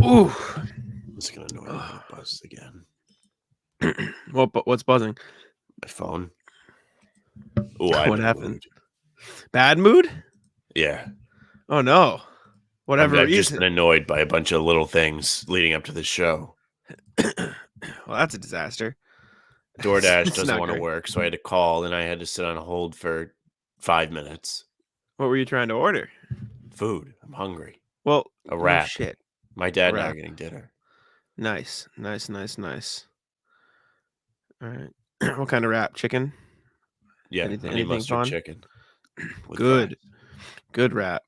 Ooh. It's going to annoy me when it buzzes again. What's buzzing? My phone. Oh, I'm What in a happened? mood. Bad mood? Yeah. Oh, no. Whatever I've just reason. been annoyed by a bunch of little things leading up to the show. Well, that's a disaster. DoorDash It's doesn't not want to great. work, so I had to call, and I had to sit on hold for 5 minutes. What were you trying to order? Food. I'm hungry. Well, A no wrap. shit. My dad and I wrap. are getting dinner. Nice. All right. What kind of wrap? Chicken? Yeah, Anything honey mustard fun? chicken. With Good. fries. Good wrap.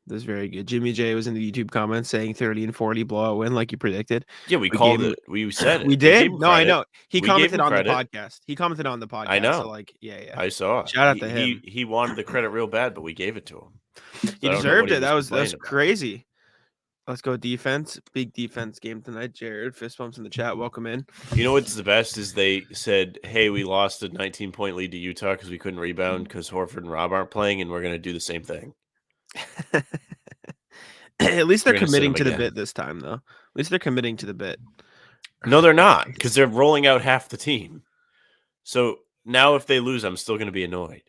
This is very good. Jimmy J was in the YouTube comments saying 30 and 40 blowout win like you predicted. Yeah, we called it. We said it. We gave did? him No, I credit. know. He We gave commented him on the credit. podcast. He commented on the podcast. I know. So yeah. I saw. Shout out to him. He wanted the credit real bad, but we gave it to him. So He deserved it. That was crazy. Let's go defense. Big defense game tonight. Jared, fist bumps in the chat. Welcome in. You know what's the best is they said, hey, we lost a 19-point lead to Utah because we couldn't rebound because Horford and Rob aren't playing, and we're going to do the same thing. At least they're committing to the bit this time, though. At least they're committing to the bit. No, they're not, because they're rolling out half the team. So now if they lose, I'm still going to be annoyed.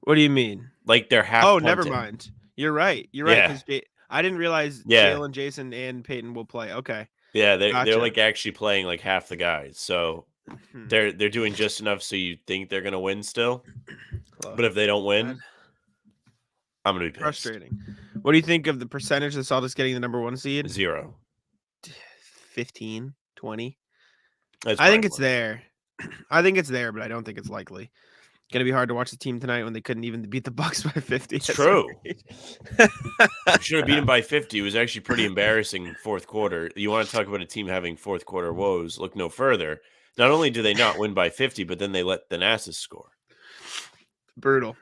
What do you mean? Like they're half punting. Never mind. You're right. Yeah. Because I didn't realize Jalen, Jason, and Peyton will play. Okay. Yeah, they're like actually playing like half the guys. So they're doing just enough so you think they're going to win still. But if they don't win, I'm going to be pissed. Frustrating. What do you think of the percentage of the Celtics getting the number 1 seed? 0. 15, 20. I think it's there. I think it's there, but I don't think it's likely. Going to be hard to watch the team tonight when they couldn't even beat the Bucks by 50. It's true. Should have beat them by 50. It was actually pretty embarrassing fourth quarter. You want to talk about a team having fourth quarter woes? Look no further. Not only do they not win by 50, but then they let the Nassus score. Brutal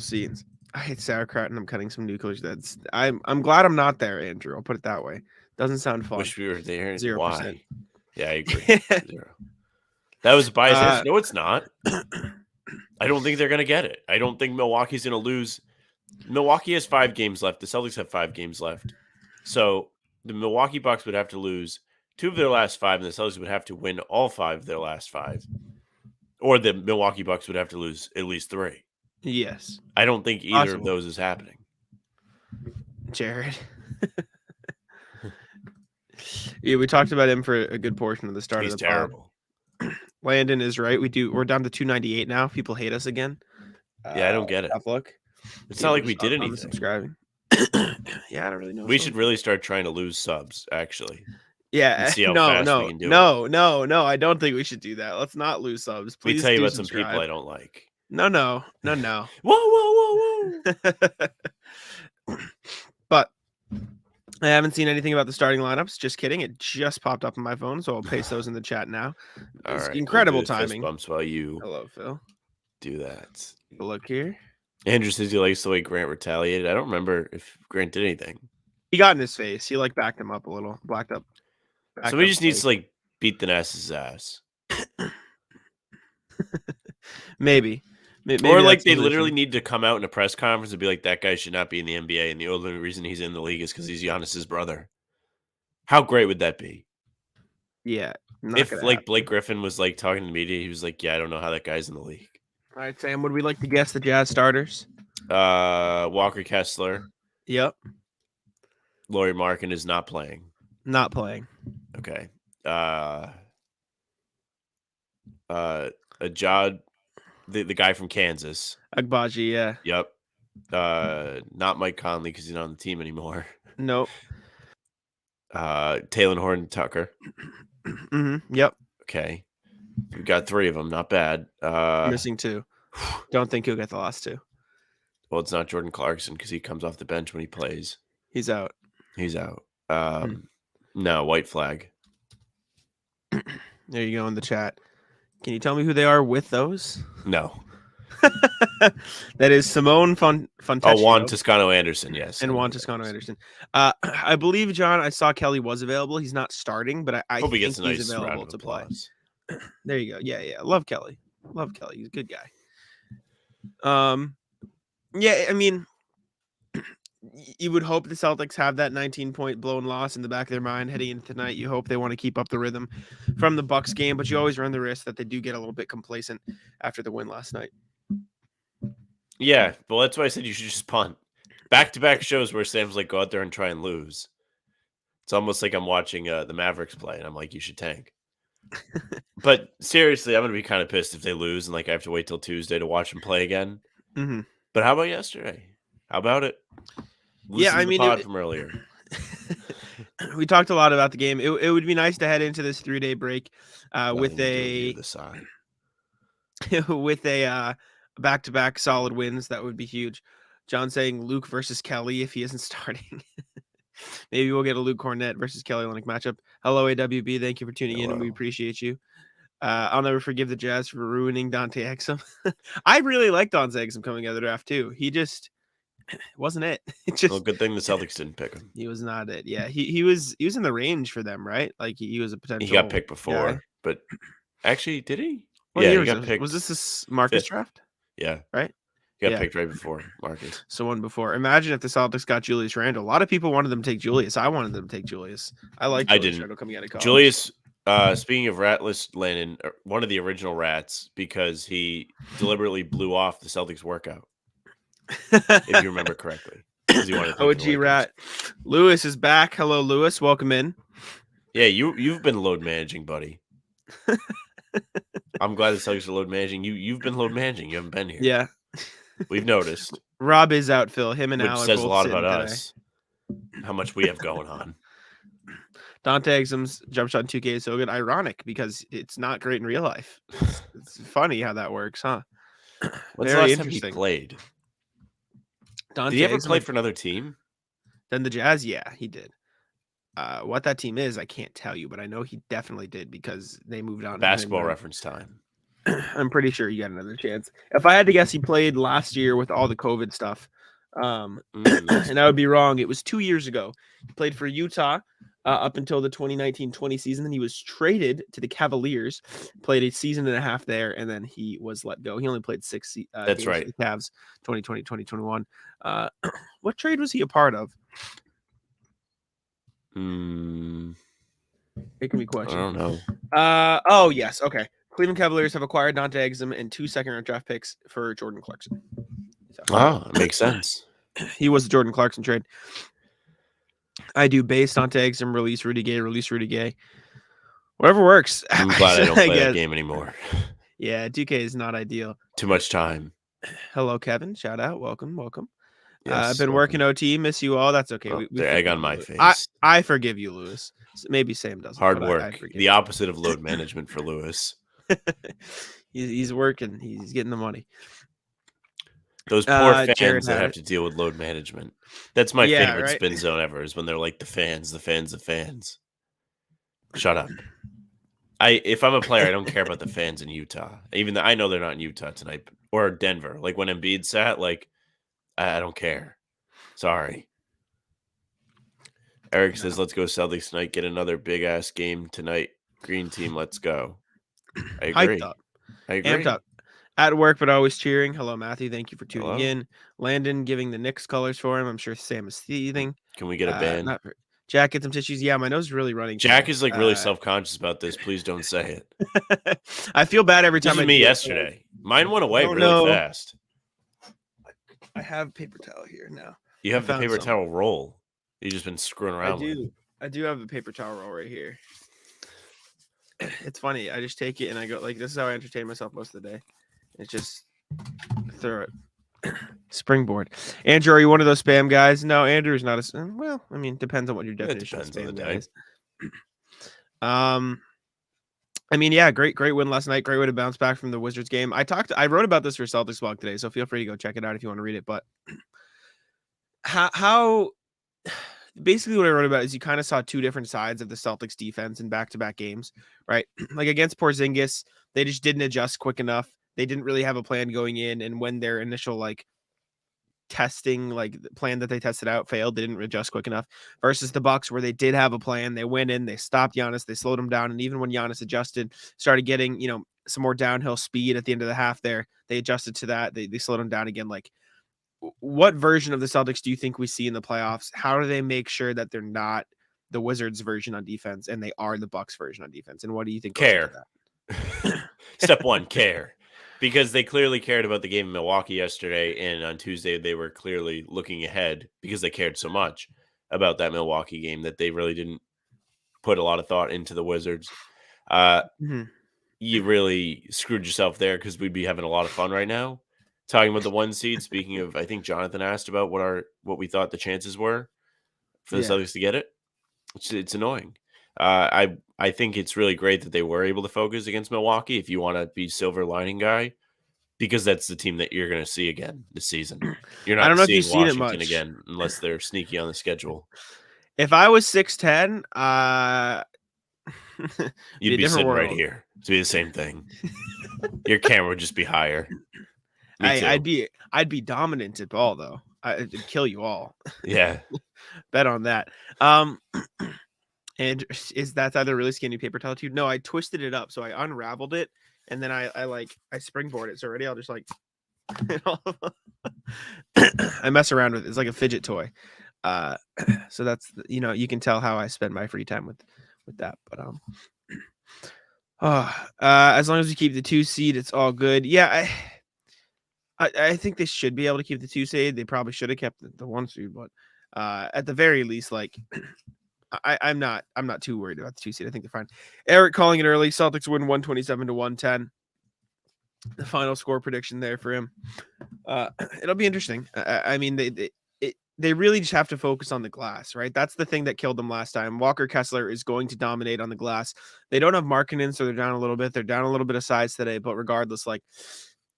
scenes. I hate sauerkraut, and I'm cutting some nuclear. I'm glad I'm not there, Andrew. I'll put it that way. Doesn't sound fun. Wish we were there. 0%. Why? Yeah, I agree. 0. That was a biased. No, it's not. I don't think they're going to get it. I don't think Milwaukee's going to lose. Milwaukee has 5 games left. The Celtics have 5 games left. So the Milwaukee Bucks would have to lose 2 of their last 5, and the Celtics would have to win all 5 of their last 5. Or the Milwaukee Bucks would have to lose at least 3. Yes. I don't think either of those is happening. Jared. Yeah, we talked about him for a good portion of the start of the terrible. Landon is right. We're down to 298 now. People hate us again. Yeah, I don't get it. Tough look. It's not like we did anything. Subscribing. Yeah, I don't really know. We should really start trying to lose subs, actually. Yeah. See how fast we can do it. No. I don't think we should do that. Let's not lose subs. Please. Let me tell you about some people I don't like. No. Whoa. But I haven't seen anything about the starting lineups. Just kidding. It just popped up on my phone, so I'll paste those in the chat now. It's incredible timing. Bumps while you hello, Phil. Do that. Take a look here. Andrew says he likes the way Grant retaliated. I don't remember if Grant did anything. He got in his face. He backed him up a little. Blacked up. Somebody just needs to beat the Nass's ass. Maybe or they literally need to come out in a press conference and be like, that guy should not be in the NBA, and the only reason he's in the league is because he's Giannis's brother. How great would that be? Yeah. If Blake Griffin was talking to the media, he was like, yeah, I don't know how that guy's in the league. All right, Sam, would we like to guess the Jazz starters? Walker Kessler. Yep. Lauri Markkanen is not playing. Not playing. Okay. Ajad, the guy from Kansas. Agbaji, yeah. Yep. Not Mike Conley because he's not on the team anymore. Nope. Taylor Horton-Tucker. Mm-hmm. Yep. Okay. We've got 3 of them. Not bad. Missing 2. Don't think he'll get the last 2. Well, it's not Jordan Clarkson because he comes off the bench when he plays. He's out. No, white flag. There you go in the chat. Can you tell me who they are with those? No. That is Simone Fontecchio. Oh, Juan Toscano-Anderson, yes. And Juan Toscano-Anderson. I believe, John, I saw Kelly was available. He's not starting, but I hope he think gets a nice he's available to play. There you go. Yeah. Love Kelly. He's a good guy. Yeah, I mean, you would hope the Celtics have that 19-point blown loss in the back of their mind heading into tonight. You hope they want to keep up the rhythm from the Bucks game, but you always run the risk that they do get a little bit complacent after the win last night. Yeah, well, that's why I said you should just punt. Back-to-back shows where Sam's like, go out there and try and lose. It's almost like I'm watching the Mavericks play, and I'm like, you should tank. But seriously, I'm going to be kind of pissed if they lose, and like I have to wait till Tuesday to watch them play again. Mm-hmm. But how about yesterday? How about it? Listen to the pod from earlier. We talked a lot about the game. It would be nice to head into this 3-day break with a back-to-back solid wins. That would be huge. John saying Luke versus Kelly if he isn't starting. Maybe we'll get a Luke Cornett versus Kelly Olynyk matchup. Hello, AWB. Thank you for tuning in, and we appreciate you. I'll never forgive the Jazz for ruining Dante Exum. I really like Dante Exum coming out of the draft too. He just wasn't it. Well, good thing the Celtics didn't pick him. He was not it. Yeah, he was in the range for them, right? Like he was a potential. He got picked before, guy. But actually, did he? What year he got picked. Was this Marcus draft? Yeah. Right? He got picked right before Marcus. So one before. Imagine if the Celtics got Julius Randle. A lot of people wanted them to take Julius. I wanted them to take Julius. I didn't. Randle coming out of college. Julius, speaking of ratless Landon, one of the original rats because he deliberately blew off the Celtics workout. If you remember correctly. OG rat. Lewis is back. Hello, Lewis. Welcome in. Yeah, you've been load managing, buddy. I'm glad the Celtics are load managing. You've been load managing. You haven't been here. Yeah. We've noticed. Rob is out, Phil. Him and Al says a lot about us. How much we have going on. Dante Exum's jump shot in 2K is so good. Ironic because it's not great in real life. It's funny how that works, huh? When's the last time he played? Dante did he ever play for another team? Then the Jazz? Yeah, he did. What that team is, I can't tell you, but I know he definitely did because they moved on. Basketball reference time. I'm pretty sure you got another chance. If I had to guess, he played last year with all the COVID stuff. And I would be wrong. It was 2 years ago. He played for Utah up until the 2019-20 season. Then he was traded to the Cavaliers, played a season and a half there, and then he was let go. He only played 6 That's games right. for the Cavs, 2020, 2021. What trade was he a part of? It can be questioned. I don't know. Oh, yes. Okay. Cleveland Cavaliers have acquired Dante Exum and 2 second-round draft picks for Jordan Clarkson. So, it makes sense. He was the Jordan Clarkson trade. I do base Dante Exum, release Rudy Gay. Whatever works. I'm glad I don't play that game anymore. Yeah, 2K is not ideal. Too much time. Hello, Kevin. Shout out. Welcome. Yes, I've been working OT. Miss you all. That's okay. The egg on my face. I forgive you, Lewis. Maybe Sam doesn't. Hard work. The opposite of load management for Lewis. He's working. He's getting the money. Those poor fans that have to deal with load management. That's my favorite spin zone ever is when they're like the fans. Shut up. If I'm a player, I don't care about the fans in Utah. Even though I know they're not in Utah tonight or Denver. Like when Embiid sat, like I don't care. Sorry. Eric says, let's go Celtics tonight. Get another big ass game tonight. Green team, let's go. I agree. I agree. Amped up. At work, but always cheering. Hello, Matthew. Thank you for tuning in. Landon giving the Knicks colors for him. I'm sure Sam is seething. Can we get a band? Jack, get some tissues. Yeah, my nose is really running. Jack is like really self-conscious about this. Please don't say it. I feel bad every time. This was me yesterday. Mine went away really fast. I have paper towel here now. You have the paper towel roll. You've just been screwing around. I do have a paper towel roll right here. It's funny. I just take it and I go like, this is how I entertain myself most of the day. It's just throw it. Springboard. Andrew, are you one of those spam guys? No, Andrew is not a. Well, I mean, depends on what your definition of spam is. I mean, yeah, great win last night. Great way to bounce back from the Wizards game. I wrote about this for Celtics Blog today, so feel free to go check it out if you want to read it. But how basically what I wrote about is you kind of saw two different sides of the Celtics defense in back-to-back games, right? Like against Porzingis, they just didn't adjust quick enough. They didn't really have a plan going in, and when their initial like testing, like the plan that they tested out failed, they didn't adjust quick enough. Versus the Bucks, where they did have a plan, they went in, they stopped Giannis, they slowed him down, and even when Giannis adjusted, started getting some more downhill speed at the end of the half, there they adjusted to that. They slowed him down again. Like what version of the Celtics do you think we see in the playoffs? How do they make sure that they're not the Wizards version on defense and they are the Bucks version on defense? And what do you think goes into that? Step one, care. Because they clearly cared about the game in Milwaukee yesterday, and on Tuesday they were clearly looking ahead because they cared so much about that Milwaukee game that they really didn't put a lot of thought into the Wizards. You really screwed yourself there because we'd be having a lot of fun right now talking about the 1 seed. Speaking of, I think Jonathan asked about what we thought the chances were for the Celtics to get it. It's annoying. I think it's really great that they were able to focus against Milwaukee. If you want to be silver lining guy, because that's the team that you're going to see again this season. You're not seeing Washington again unless they're sneaky on the schedule. If I was 6'10", you'd be sitting right here. It'd be the same thing. Your camera would just be higher. I'd be dominant at ball though. I'd kill you all. Yeah. Bet on that. And that's either really skinny paper towel tube? No, I twisted it up, so I unraveled it, and then I springboard it. So already I'll just like I mess around with it. It's like a fidget toy. So that's you can tell how I spend my free time with that. But as long as we keep the 2 seed, it's all good. Yeah, I think they should be able to keep the 2 seed. They probably should have kept the 1 seed, but at the very least, like I'm not too worried about the 2 seed. I think they're fine. Eric calling it early. Celtics win 127-110. The final score prediction there for him. It'll be interesting. I mean, they really just have to focus on the glass, right? That's the thing that killed them last time. Walker Kessler is going to dominate on the glass. They don't have Markkanen, so they're down a little bit. They're down a little bit of size today, but regardless, like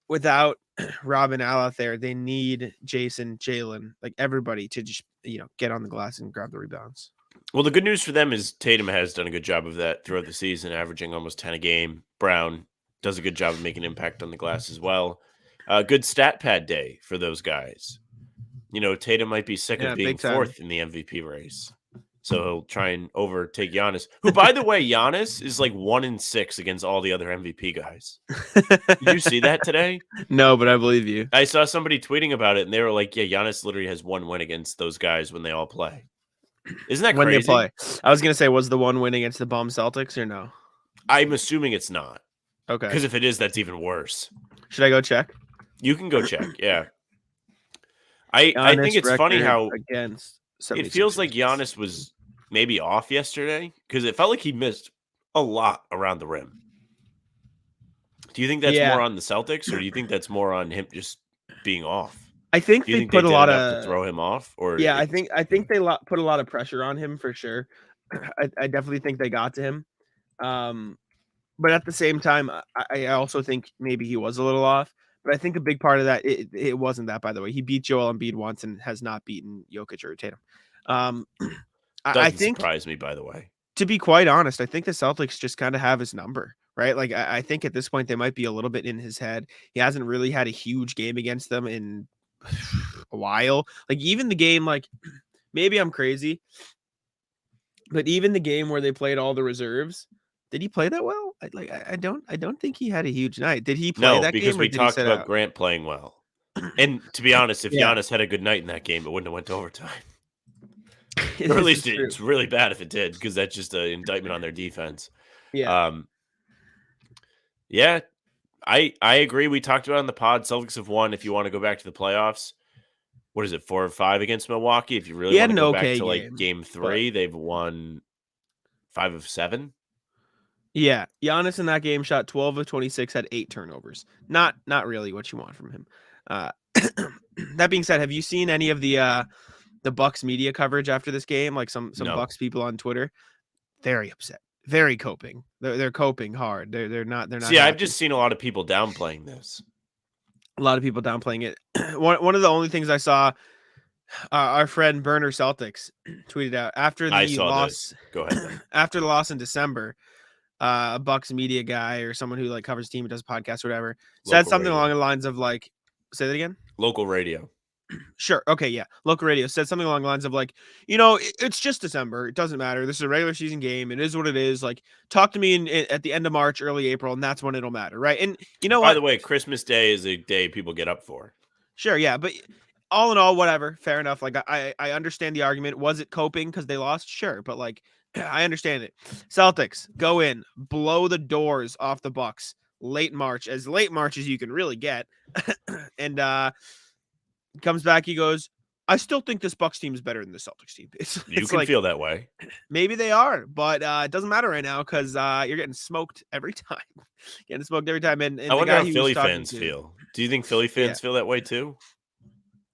without Robin Al out there, they need Jason, Jalen, like everybody to just get on the glass and grab the rebounds. Well, the good news for them is Tatum has done a good job of that throughout the season, averaging almost 10 a game. Brown does a good job of making impact on the glass as well. Good stat pad day for those guys. Tatum might be sick of being 4th in the MVP race. So he'll try and overtake Giannis, who, by the way, Giannis is like 1-6 against all the other MVP guys. Did you see that today? No, but I believe you. I saw somebody tweeting about it, and they were like, yeah, Giannis literally has 1 win against those guys when they all play. Isn't that crazy? When they play. I was going to say, was the 1 win against the bum Celtics or no? I'm assuming it's not. Okay. Because if it is, that's even worse. Should I go check? You can go check, yeah. I think it's funny how it feels like Giannis was maybe off yesterday because it felt like he missed a lot around the rim. Do you think that's more on the Celtics, or do you think that's more on him just being off? I think they put a lot of to throw him off, or I think they put a lot of pressure on him for sure. I definitely think they got to him, but at the same time, I also think maybe he was a little off. But I think a big part of that, it wasn't that, by the way. He beat Joel Embiid once and has not beaten Jokic or Tatum. I think surprise me, by the way. To be quite honest, I think the Celtics just kind of have his number, right? Like I think at this point they might be a little bit in his head. He hasn't really had a huge game against them in a while. Like even the game, like maybe I'm crazy, but even the game where they played all the reserves, did he play that well? I don't think he had a huge night. Did he play that game? No, because we talked about Grant playing well. And to be honest, if Giannis had a good night in that game, it wouldn't have went to overtime. Or at least it's really bad if it did, because that's just an indictment on their defense. Yeah. Yeah, I agree. We talked about it on the pod. Celtics have won. If you want to go back to the playoffs, what is it, 4 or 5 against Milwaukee? If you really want to go back to like game 3, they've won 5 of 7. Yeah, Giannis in that game shot 12 of 26, had 8 turnovers. Not really what you want from him. That being said, have you seen any of the Bucks media coverage after this game? Like some Bucks people on Twitter, very upset, very coping. They're coping hard. They're not. See, I've just seen a lot of people downplaying this. A lot of people downplaying it. One of the only things I saw, our friend Burner Celtics tweeted out after the loss. Go ahead. After the loss in December. A Bucks media guy or someone who like covers the team, does podcasts or whatever, said something along the lines of like, say that again? Local radio. Sure. Okay. Yeah. Local radio said something along the lines of like, it's just December. It doesn't matter. This is a regular season game. It is what it is. Like, talk to me at the end of March, early April, and that's when it'll matter. Right. And you know what? By the way, Christmas Day is a day people get up for. Sure. Yeah. But all in all, whatever. Fair enough. Like I understand the argument. Was it coping because they lost? Sure, but like I understand it. Celtics go in, blow the doors off the Bucks late March, as you can really get, and comes back. He goes, I still think this Bucks team is better than the Celtics team. You It's can like, feel that way. maybe they are, but it doesn't matter right now because you're getting smoked every time. Getting smoked every time. And I the wonder guy how he was Philly talking fans to, feel. Do you think Philly yeah, fans feel that way too?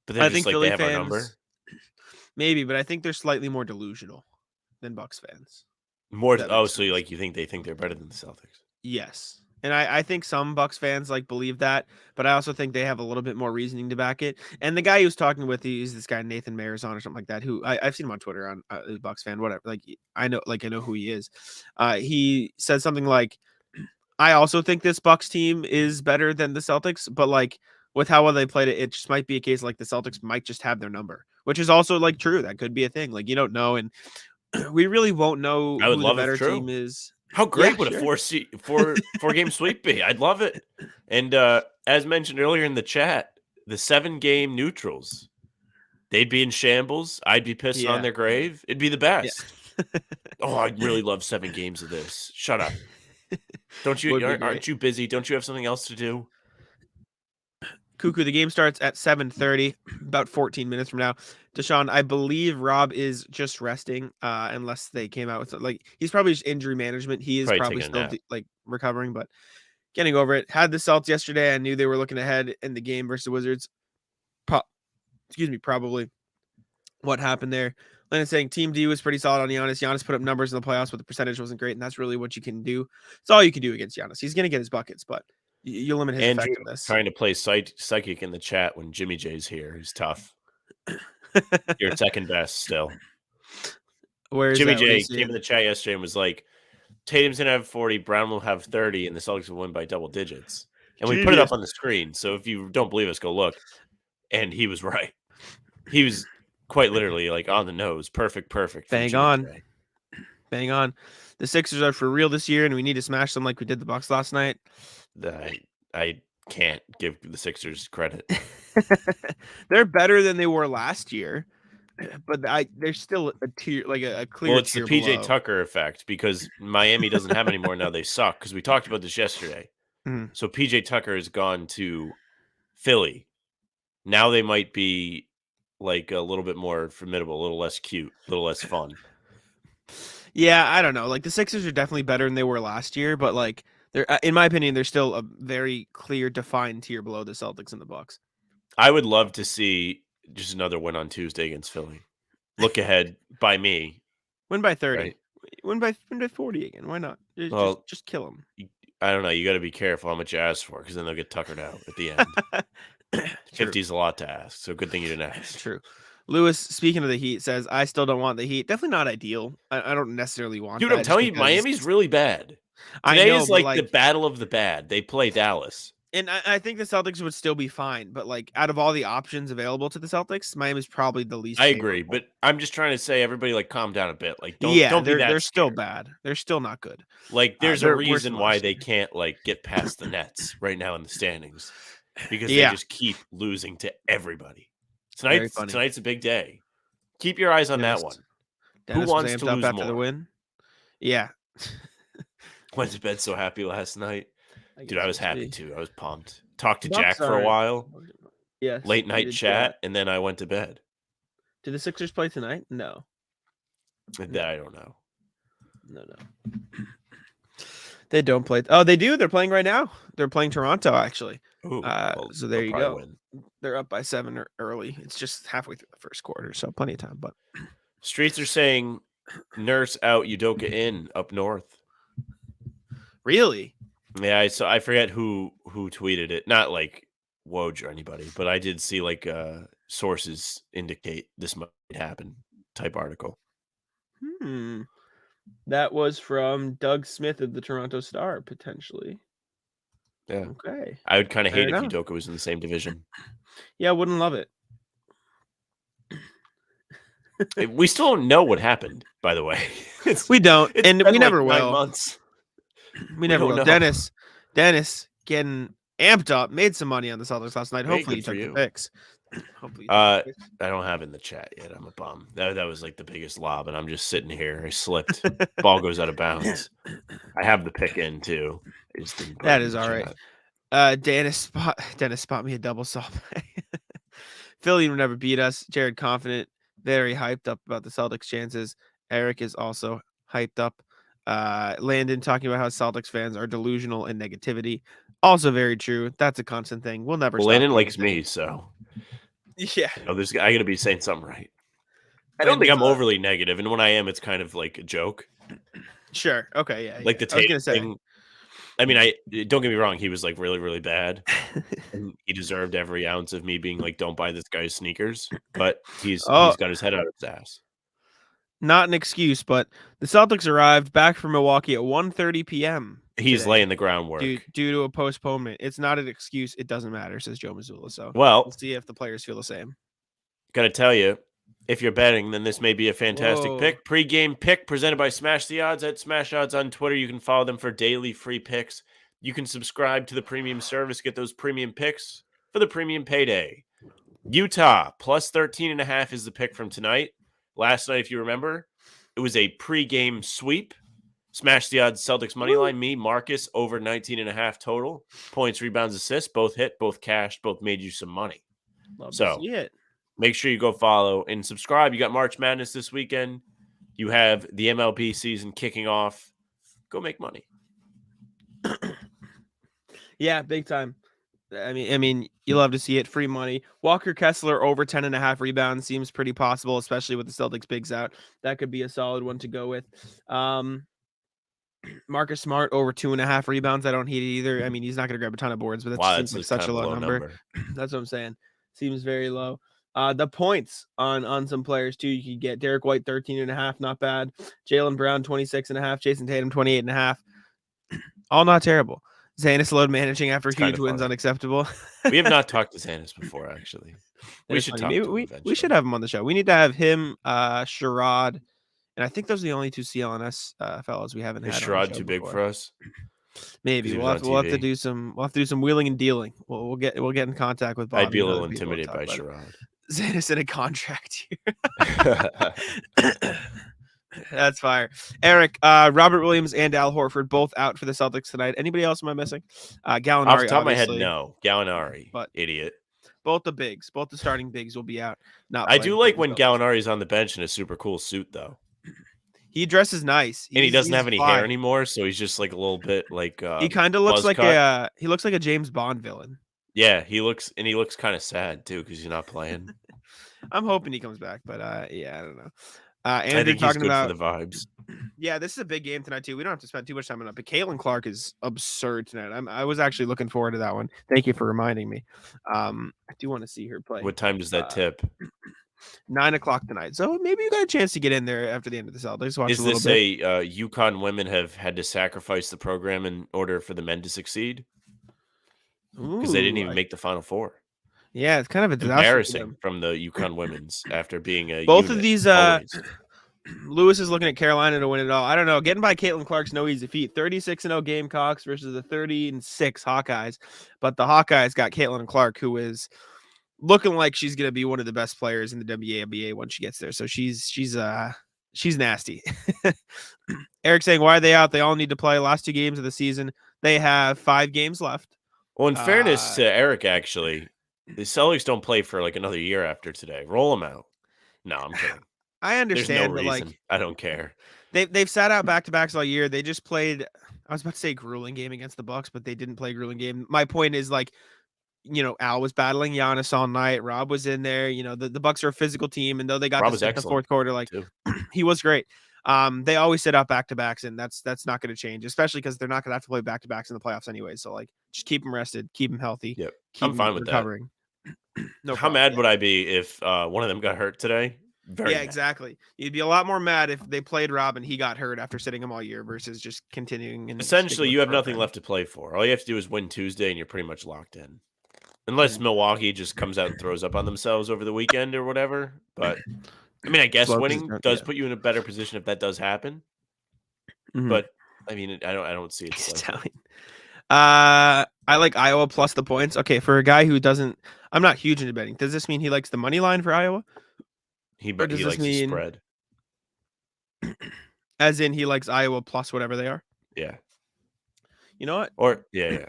But they're I just think like they Philly have our fans number. maybe, but I think they're slightly more delusional than Bucks fans. More. That Oh, makes so sense. you think they think they're better than the Celtics? Yes. And I think some Bucks fans like believe that, but I also think they have a little bit more reasoning to back it. And the guy he was talking with, he's this guy Nathan Marizon or something like that, who I've seen him on Twitter on a Bucks fan, whatever. Like I know who he is. He said something like, I also think this Bucks team is better than the Celtics, but like with how well they played it, it just might be a case like the Celtics might just have their number, which is also like true. That could be a thing. Like you don't know, and we really won't know I would who the love if better team true. is. How Yeah, great would a sure. four game sweep be? I'd love it. And as mentioned earlier in the chat, the 7-game neutrals, they'd be in shambles. I'd be pissing on Yeah. their grave. It'd be the Yeah. best. Oh, I'd really love 7 games of this. Shut up. Don't you? Would be Aren't great. you busy? Don't you have something else to do? Cuckoo, the game starts at 7:30, about 14 minutes from now. Deshaun, I believe Rob is just resting, unless they came out with like he's probably just injury management. He is Probably probably taking a still nap. like recovering, but getting over it. Had the Celtics yesterday. I knew they were looking ahead in the game versus the Wizards. Probably what happened there. Lennon saying Team D was pretty solid on Giannis. Giannis put up numbers in the playoffs, but the percentage wasn't great, and that's really what you can do. It's all you can do against Giannis. He's going to get his buckets, but you limit his Andrew effectiveness. trying to play psychic in the chat when Jimmy J's here is tough. You're second best still. Where is Jimmy that? J came in the chat yesterday and was like, Tatum's gonna have 40, Brown will have 30, and the Celtics will win by double digits. And we put it up on the screen. So if you don't believe us, go look. And he was right. He was quite literally like on the nose. Perfect. Bang on. J. Bang on. The Sixers are for real this year, and we need to smash them like we did the Bucks last night. I can't give the Sixers credit. They're better than they were last year, but they're still a tier, like a clear. Well, it's the PJ below. Tucker effect because Miami doesn't have any more now. They suck because we talked about this yesterday. Mm-hmm. So PJ Tucker has gone to Philly. Now they might be like a little bit more formidable, a little less cute, a little less fun. Yeah, I don't know. Like the Sixers are definitely better than they were last year, but like they're, in my opinion, they're still a very clear, defined tier below the Celtics and the Bucks. I would love to see just another win on Tuesday against Philly. Look ahead by me. Win by 30. Right? Win by 40 again. Why not? Just kill them. I don't know. You got to be careful how much you ask for because then they'll get tuckered out at the end. 50 is a lot to ask, so good thing you didn't ask. True. Lewis, speaking of the Heat, says, I still don't want the Heat. Definitely not ideal. I don't necessarily want Dude, that. I'm telling you, Miami's really bad. Today is like the battle of the bad. They play Dallas. And I think the Celtics would still be fine, but like out of all the options available to the Celtics, Miami's probably the least. I agree, but I'm just trying to say, everybody, like, calm down a bit. Like, don't be that. They're still bad. They're still not good. Like, there's a reason why they can't like get past the Nets right now in the standings because they just keep losing to everybody. Tonight's a big day. Keep your eyes on that one. Dennis Who wants to lose after more? The win? Yeah. Went to bed so happy last night. Dude, I was happy too. I was pumped. Talked to Bucks Jack for a while. Yes. Late night chat, and then I went to bed. Did the Sixers play tonight? No. I don't know. No. They don't play. Oh, they do. They're playing right now. They're playing Toronto, actually. Ooh, so there you go. Win. They're up by 7 early. It's just halfway through the first quarter, so plenty of time. But Streets are saying Nurse out, Udoka in up north. Really? Yeah, I forget who tweeted it. Not like Woj or anybody, but I did see like sources indicate this might happen type article. That was from Doug Smith of the Toronto Star, potentially. Yeah. Okay. I would kind of hate if Udoka was in the same division. Yeah, I wouldn't love it. We still don't know what happened, by the way. We don't, and we never will. 9 months. We never will. Know. Dennis getting amped up, made some money on the Celtics last night. Hopefully he took the picks. Hopefully, I don't have it in the chat yet. I'm a bum. That was like the biggest lob, and I'm just sitting here. I slipped. Ball goes out of bounds. I have the pick in too. I just didn't put that it in is the all chat. right. Dennis spot me a double saw play. Philly would never beat us. Jared confident, very hyped up about the Celtics' chances. Eric is also hyped up. Landon talking about how Celtics fans are delusional and negativity. Also very true. That's a constant thing. We'll never Well, stop Landon being likes a thing. me, so Yeah. I got to be saying something right. I don't think Landon's I'm overly negative, and when I am, it's kind of like a joke. Sure. Okay. Yeah. Like Yeah. the I was Tatum gonna say. thing. I mean, don't get me wrong. He was like really, really bad, and he deserved every ounce of me being like, "Don't buy this guy's sneakers." But he's Oh, got his head out of his ass. not an excuse, but the Celtics arrived back from Milwaukee at 1:30 p.m. He's today laying the groundwork. due to a postponement. It's not an excuse. It doesn't matter, says Joe Mazzulla. So we'll Well, see if the players feel the same. gotta tell you, if you're betting, then this may be a fantastic Whoa. pick. Pre-game pick presented by Smash the Odds at Smash Odds on Twitter. You can follow them for daily free picks. You can subscribe to the premium service, get those premium picks for the premium payday. Utah plus 13.5 is the pick from tonight. Last night, if you remember, it was a pre-game sweep. Smash the Odds Celtics money line. Me, Marcus, over 19.5 total. Points, rebounds, assists, both hit, both cashed, both made you some money. Love So, to see it. make sure you go follow and subscribe. You got March Madness this weekend. You have the MLB season kicking off. Go make money. Yeah, big time. I mean, you love to see it. Free money. Walker Kessler over 10.5 rebounds seems pretty possible, especially with the Celtics bigs out. That could be a solid one to go with. Marcus Smart over 2.5 rebounds. I don't hate it either. I mean, he's not going to grab a ton of boards, but that just seems like such a low number. That's what I'm saying. Seems very low. The points on some players too. You could get Derrick White 13.5, not bad. Jaylen Brown 26.5. Jason Tatum 28.5. All not terrible. Zanis load managing after huge wins unacceptable. We have not talked to Zanis before, actually. We should talk to him eventually. We should have him on the show. We need to have him, Sherrod, and I think those are the only two CLNS fellows we haven't had. Is Sherrod too big for us? Maybe we'll have to do some wheeling and dealing. We'll get in contact with Bob. I'd be a little intimidated by Sherrod. Zanis in a contract here. That's fire. Eric, Robert Williams and Al Horford both out for the Celtics tonight. Anybody else am I missing? Gallinari. Off the top of my head, no. Gallinari, but idiot. Both the starting bigs will be out. I do like when Gallinari's on the bench in a super cool suit, though. He dresses nice, and he doesn't have any hair anymore, so he's just like a little bit like. He kind of looks like a James Bond villain. Yeah, he looks kind of sad too because he's not playing. I'm hoping he comes back, but yeah, I don't know. Andrew, I think he's good for the vibes. Yeah, this is a big game tonight too. We don't have to spend too much time on it, but Caitlin Clark is absurd tonight. I was actually looking forward to that one. Thank you for reminding me. I do want to see her play. What time does that tip? 9:00 tonight. So maybe you got a chance to get in there after the end of the Celtics. Watch is this UConn women have had to sacrifice the program in order for the men to succeed? Because they didn't even make the Final Four. Yeah, it's kind of embarrassing from the UConn women's after being a both of these. Lewis is looking at Carolina to win it all. I don't know. Getting by Caitlin Clark's no easy feat. 36-0 Gamecocks versus the 30-6 Hawkeyes, but the Hawkeyes got Caitlin Clark, who is looking like she's going to be one of the best players in the WNBA when she gets there. So she's nasty. Eric saying, why are they out? They all need to play last 2 games of the season. They have 5 games left. Well, in fairness to Eric, actually, the Celtics don't play for like another year after today. Roll them out. No, I'm kidding. I understand, There's no reason. I don't care. They've sat out back-to-backs all year. They just played. I was about to say grueling game against the Bucks, but they didn't play grueling game. My point is, like, Al was battling Giannis all night. Rob was in there. The Bucks are a physical team, and though they got to the fourth quarter, like he was great. They always sit out back-to-backs, and that's not going to change, especially because they're not going to have to play back-to-backs in the playoffs anyway. So, like, just keep them rested, keep them healthy. Yep, I'm fine with recovering. No How mad would I be if one of them got hurt today? Very mad. Exactly. You'd be a lot more mad if they played Rob and he got hurt after sitting him all year versus just continuing. And essentially, you have nothing left to play for. All you have to do is win Tuesday, and you're pretty much locked in. Unless Milwaukee just comes out and throws up on themselves over the weekend or whatever. But I mean, I guess winning does put you in a better position if that does happen. Mm-hmm. But I mean, I don't see it. I like Iowa plus the points. Okay, for a guy who doesn't, I'm not huge into betting. Does this mean he likes the money line for Iowa? Or does He this likes the mean, spread. as in he likes Iowa plus whatever they are? Yeah. You know what? Or yeah.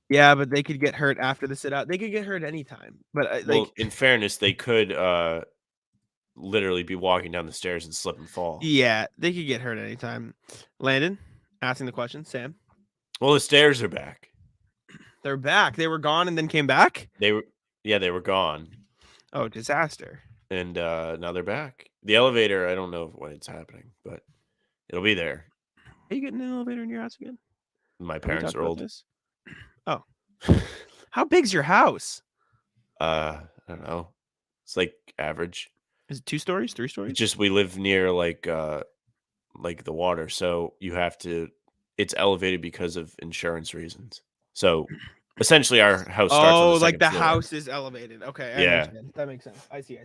Yeah, but they could get hurt after the sit out. They could get hurt anytime. But Well, in fairness, they could literally be walking down the stairs and slip and fall. Yeah, they could get hurt anytime. Landon, asking the question. Sam. Well, the stairs are back. They're back. They were gone and then came back? They were gone. Oh, disaster. And now they're back. The elevator, I don't know when it's happening, but it'll be there. Are you getting an elevator in your house again? My parents are old. This? Oh. How big's your house? I don't know. It's like average. Is it 2 stories, 3 stories? It's just we live near like the water, so you have to. It's elevated because of insurance reasons. So essentially, our house starts on the second floor. House is elevated. Okay, I understand. That makes sense. I see.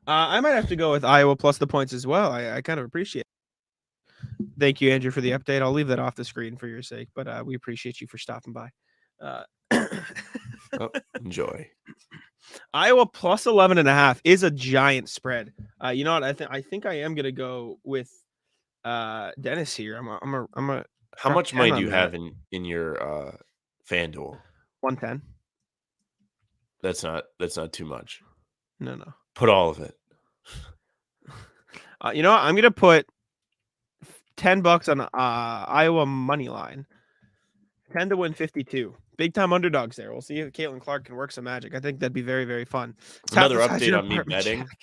I might have to go with Iowa plus the points as well. I kind of appreciate it. Thank you, Andrew, for the update. I'll leave that off the screen for your sake, but we appreciate you for stopping by. Enjoy. Iowa plus 11.5 is a giant spread. You know what? I think I am gonna go with Dennis here. I'm a. How much money do you have in your FanDuel? 110. That's not too much. No. Put all of it. You know what? I'm gonna put $10 on Iowa money line. 10 to win 52. Big time underdogs there. We'll see if Caitlin Clark can work some magic. I think that'd be very, very fun. Another update on me betting. Jack.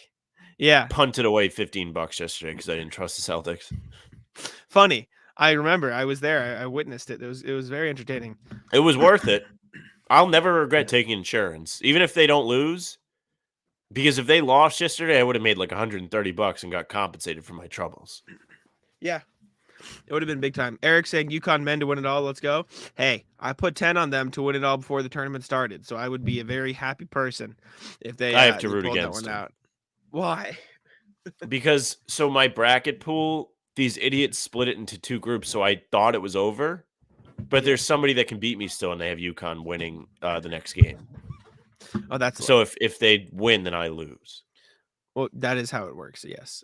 Yeah. Punted away $15 yesterday because I didn't trust the Celtics. Funny. I remember. I was there. I witnessed it. It was very entertaining. It was worth it. I'll never regret taking insurance, even if they don't lose. Because if they lost yesterday, I would have made like $130 and got compensated for my troubles. Yeah. It would have been big time. Eric saying UConn men to win it all. Let's go. Hey, I put 10 on them to win it all before the tournament started. So I would be a very happy person if they I have to root against them. Out. Why? Because so my bracket pool, these idiots split it into 2 groups. So I thought it was over. But there's somebody that can beat me still, and they have UConn winning the next game. Oh, that's so if they win, then I lose. Well, that is how it works. Yes,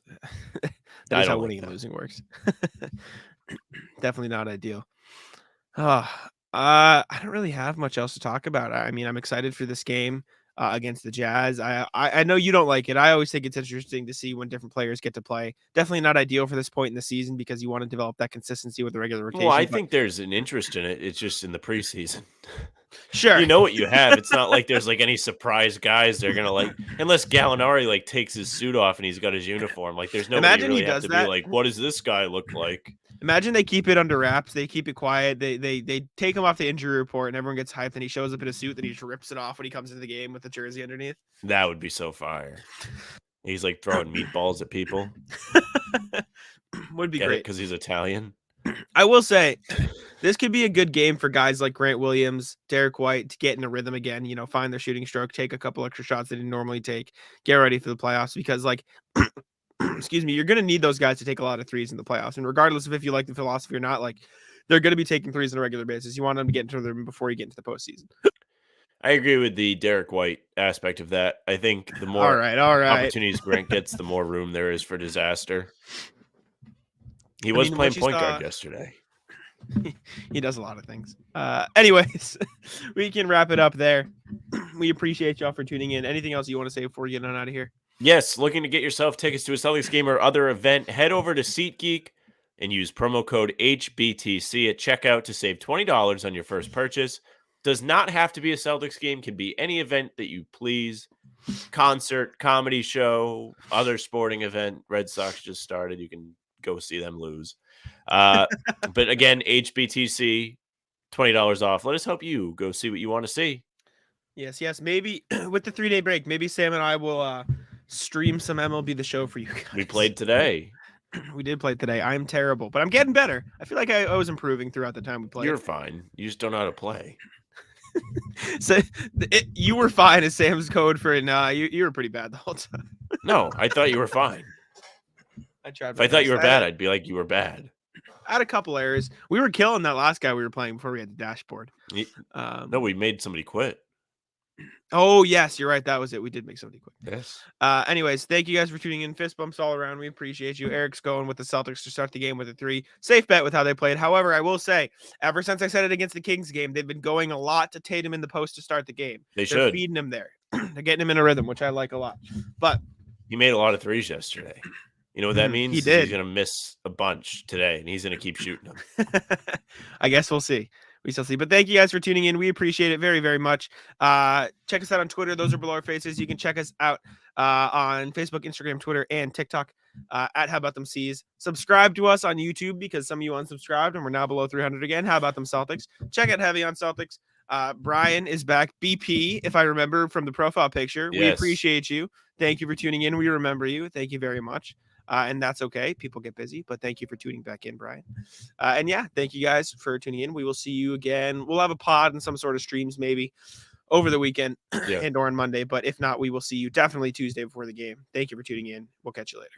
that is how winning and losing works. Definitely not ideal. I don't really have much else to talk about. I mean, I'm excited for this game against the Jazz. I know you don't like it. I always think it's interesting to see when different players get to play. Definitely not ideal for this point in the season because you want to develop that consistency with the regular rotation. Well, I think there's an interest in it. It's just in the preseason. Sure. You know what you have. It's not like there's like any surprise guys they're going to like, unless Gallinari like takes his suit off and he's got his uniform. Like there's nobody really have to be like, what does this guy look like? Imagine they keep it under wraps. They keep it quiet. They take him off the injury report and everyone gets hyped and he shows up in a suit that he just rips it off when he comes into the game with the jersey underneath. That would be so fire. He's like throwing meatballs at people. Would be great because he's Italian. I will say this could be a good game for guys like Grant Williams, Derrick White to get in a rhythm again, you know, find their shooting stroke, take a couple extra shots they didn't normally take, get ready for the playoffs because like, excuse me, you're going to need those guys to take a lot of threes in the playoffs. And regardless of if you like the philosophy or not, like they're going to be taking threes on a regular basis. You want them to get into the room before you get into the postseason. I agree with the Derrick White aspect of that. I think the more opportunities Grant gets, the more room there is for disaster. He was playing point guard yesterday. He does a lot of things. Anyways, we can wrap it up there. We appreciate y'all for tuning in. Anything else you want to say before we get on out of here? Yes, looking to get yourself tickets to a Celtics game or other event, head over to SeatGeek and use promo code HBTC at checkout to save $20 on your first purchase. Does not have to be a Celtics game, can be any event that you please. Concert, comedy show, other sporting event. Red Sox just started. You can go see them lose. But again, HBTC, $20 off. Let us help you go see what you want to see. Yes. Maybe with the 3-day break, maybe Sam and I will stream some MLB The Show for you guys. We played today. We did play today. I'm terrible, but I'm getting better. I feel like I was improving throughout the time we played. You're fine. You just don't know how to play. So you were fine as Sam's code for it. Nah, you were pretty bad the whole time. No, I thought you were fine. I tried. If I thought you were bad, I'd be like, you were bad. Had a couple errors. We were killing that last guy we were playing before we had the dashboard. No, we made somebody quit. Oh, yes, you're right. That was it. We did make somebody quit. Yes. Anyways, thank you guys for tuning in. Fist bumps all around. We appreciate you. Eric's going with the Celtics to start the game with a 3. Safe bet with how they played. However, I will say, ever since I said it against the Kings game, they've been going a lot to Tatum in the post to start the game. They're feeding him there. They're getting him in a rhythm, which I like a lot. But he made a lot of threes yesterday. You know what that means? He did. He's going to miss a bunch today, and he's going to keep shooting them. I guess we'll see. We shall see. But thank you guys for tuning in. We appreciate it very, very much. Check us out on Twitter. Those are below our faces. You can check us out on Facebook, Instagram, Twitter, and TikTok at How About Them C's. Subscribe to us on YouTube because some of you unsubscribed and we're now below 300 again. How About Them Celtics? Check out Heavy on Celtics. Brian is back. BP, if I remember from the profile picture. Yes. We appreciate you. Thank you for tuning in. We remember you. Thank you very much. And that's okay. People get busy, but thank you for tuning back in, Brian. And yeah, thank you guys for tuning in. We will see you again. We'll have a pod and some sort of streams maybe over the weekend and or on Monday. But if not, we will see you definitely Tuesday before the game. Thank you for tuning in. We'll catch you later.